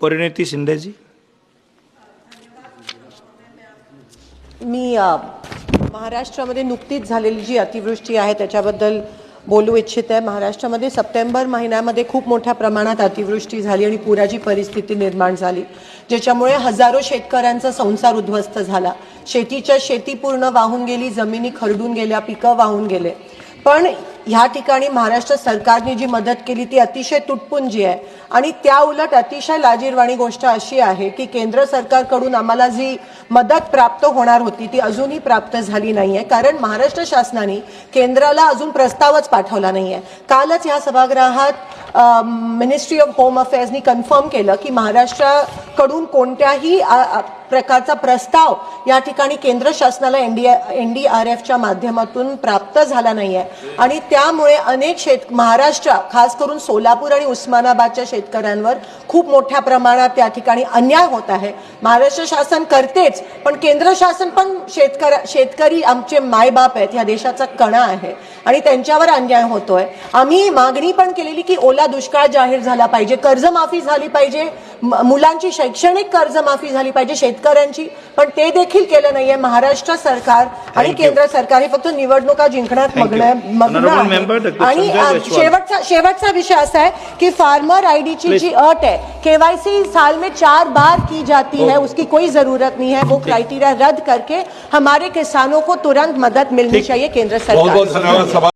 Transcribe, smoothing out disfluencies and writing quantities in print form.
परिणिती शिंदे जी. मी महाराष्ट्रामध्ये नुकतीच झालेली जी अतिवृष्टी आहे त्याच्याबद्दल बोलू इच्छित आहे. महाराष्ट्रामध्ये सप्टेंबर महिन्यामध्ये खूप मोठ्या प्रमाणात अतिवृष्टी झाली आणि पुराची परिस्थिती निर्माण झाली, ज्याच्यामुळे हजारो शेतकऱ्यांचा संसार उद्ध्वस्त झाला. शेती पूर्ण वाहून गेली, जमिनी खरडून गेल्या, पिकं वाहून गेले. पण ह्या ठिकाणी महाराष्ट्र सरकारने जी मदत केली ती अतिशय तुटपुंजी आहे. आणि त्या उलट अतिशय लाजिरवाणी गोष्ट अशी आहे की केंद्र सरकारकडून आम्हाला जी मदत प्राप्त होणार होती ती अजूनही प्राप्त झाली नाहीये, कारण महाराष्ट्र शासनाने केंद्राला अजून प्रस्तावच पाठवला नाहीये. कालच या सभागृहात मिनिस्ट्री ऑफ होम अफेअर्सनी कन्फर्म केलं की महाराष्ट्राकडून कोणत्याही प्रकारचा प्रस्ताव या ठिकाणी केंद्र शासनाला NDRFच्या माध्यमातून प्राप्त झाला नाहीये. आणि त्यामुळे अनेक महाराष्ट्र, खास करून सोलापूर आणि उस्मानाबादच्या शेतकऱ्यांवर खूप मोठ्या प्रमाणात त्या ठिकाणी अन्याय होत आहे. महाराष्ट्र शासन करतेच, पण केंद्र शासन पण शेतकरी आमचे मायबाप आहेत, या देशाचा कणा आहे आणि त्यांच्यावर अन्याय होतोय. आम्ही मागणी पण केलेली की ओला दुष्काळ जाहीर झाला पाहिजे, कर्जमाफी झाली पाहिजे, मुलांची शैक्षणिक कर्जमाफी झाली पाहिजे शेतकऱ्यांची, पण ते देखील केलं नाहीये. महाराष्ट्र सरकार आणि केंद्र सरकार हे फक्त निवडणुका जिंकण्यात मग्न आहे. आणि शेवटचा विषय असा है कि फार्मर आईडी की जी अट है, KYC साल में 4 बार की जाती है, उसकी कोई जरूरत नहीं है. वो क्राइटेरिया रद्द करके हमारे किसानों को तुरंत मदद मिलनी चाहिए केंद्र सरकार.